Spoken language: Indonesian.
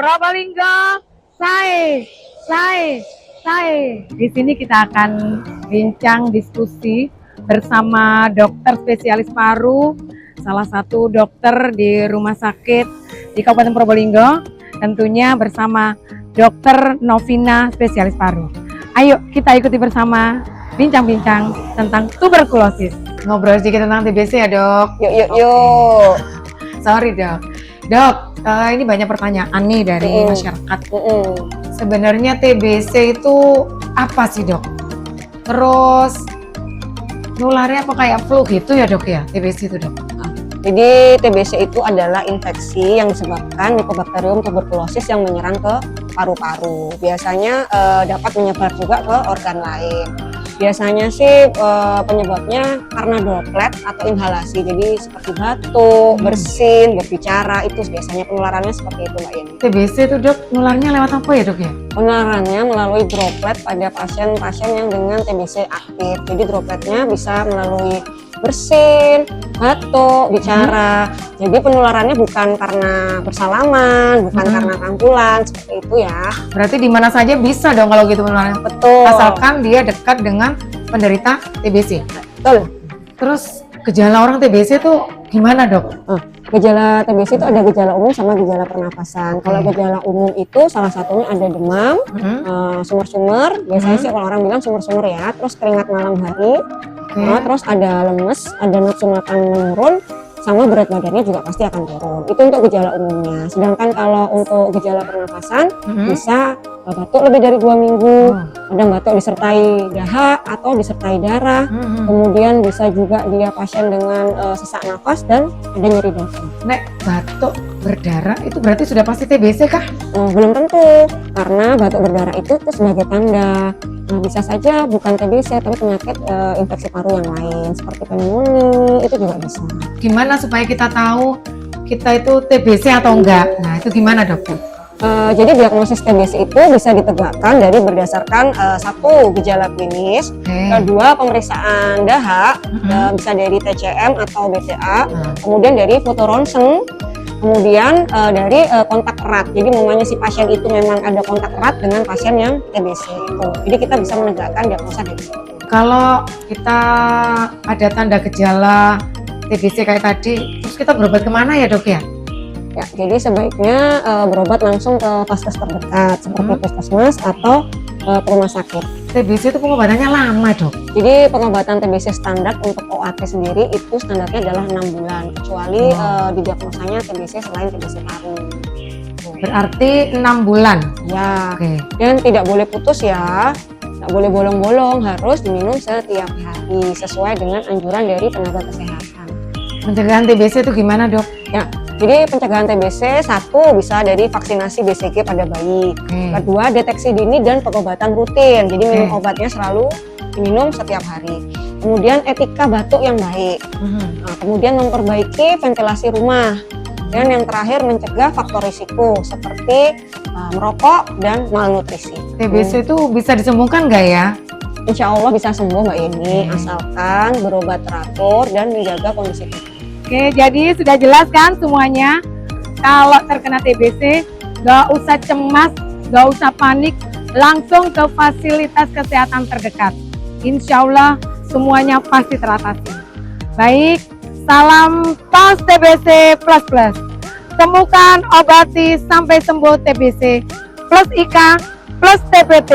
Probolinggo, saya. Di sini kita akan bincang diskusi bersama dokter spesialis paru, salah satu dokter di rumah sakit di Kabupaten Probolinggo, tentunya bersama Dokter Novina spesialis paru. Ayo kita ikuti bersama bincang-bincang tentang tuberkulosis. Ngobrol sedikit tentang TBC ya dok. Yuk. Sorry dok. Dok, ini banyak pertanyaan nih dari masyarakat. Sebenarnya TBC itu apa sih dok? Terus nularnya apa kayak flu gitu ya dok ya TBC itu dok? Jadi TBC itu adalah infeksi yang disebabkan Mycobacterium tuberculosis yang menyerang ke paru-paru. Biasanya dapat menyebar juga ke organ lain. Biasanya sih penyebabnya karena droplet atau inhalasi. Jadi seperti batuk, bersin, berbicara, itu biasanya penularannya seperti itu Mbak Yeni. TBC itu dok nularnya lewat apa ya dok ya? Penularannya melalui droplet pada pasien-pasien yang dengan TBC aktif. Jadi dropletnya bisa melalui bersin, batuk, bicara. Jadi penularannya bukan karena bersalaman, bukan karena rangkulan, seperti itu ya. Berarti di mana saja bisa dong kalau gitu penularannya? Betul. Asalkan dia dekat dengan penderita TBC. Betul. Terus gejala orang TBC itu gimana dok? Gejala TBC itu ada gejala umum sama gejala pernapasan. Kalau gejala umum itu salah satunya ada demam, sumur-sumur. Biasanya sih kalau orang bilang sumur-sumur ya. Terus keringat malam hari. Terus ada lemes, ada nafsu makan menurun, sama berat badannya juga pasti akan turun. Itu untuk gejala umumnya. Sedangkan kalau untuk gejala pernapasan bisa batuk lebih dari 2 minggu, kadang batuk disertai dahak atau disertai darah. Kemudian bisa juga dia pasien dengan sesak nafas dan ada nyeri dada. Nek batuk berdarah itu berarti sudah pasti TBC kah? Belum tentu, karena batuk berdarah itu sebagai tanda. Bisa saja bukan TBC tapi penyakit infeksi paru yang lain seperti pneumonia, itu juga bisa. Gimana supaya kita tahu kita itu TBC atau enggak? Nah itu gimana dokter? Jadi diagnosis TBC itu bisa ditegakkan dari berdasarkan satu, gejala klinis, kedua pemeriksaan dahak, bisa dari TCM atau BCA, kemudian dari foto ronsen, kemudian dari kontak erat. Jadi memangnya si pasien itu memang ada kontak erat dengan pasien yang TBC itu. Jadi kita bisa menegakkan diagnosa dari situ. Kalau kita ada tanda gejala TBC kayak tadi, terus kita berobat kemana ya dok ya? Ya, jadi sebaiknya berobat langsung ke vaskes terdekat seperti puskesmas atau ke rumah sakit. TBC itu pengobatannya lama dok? Jadi pengobatan TBC standar untuk OAT sendiri itu standarnya adalah 6 bulan, kecuali didiagnosanya TBC selain TBC paru. Berarti 6 bulan? Ya, dan tidak boleh putus ya, tidak boleh bolong-bolong, harus diminum setiap hari sesuai dengan anjuran dari tenaga kesehatan. Pencegahan TBC itu gimana dok? Ya, jadi pencegahan TBC satu bisa dari vaksinasi BCG pada bayi, kedua deteksi dini dan pengobatan rutin, jadi minum obatnya selalu diminum setiap hari. Kemudian etika batuk yang baik, kemudian memperbaiki ventilasi rumah, dan yang terakhir mencegah faktor risiko seperti merokok dan malnutrisi. TBC itu bisa disembuhkan nggak ya? Insya Allah bisa sembuh Mbak Yeni, asalkan berobat teratur dan menjaga kondisi tubuh. Oke, jadi sudah jelas kan semuanya? Kalau terkena TBC, nggak usah cemas, nggak usah panik, langsung ke fasilitas kesehatan terdekat. Insya Allah semuanya pasti teratasi. Baik, salam tos TBC plus plus. Temukan, obati sampai sembuh TBC plus IK plus TBT.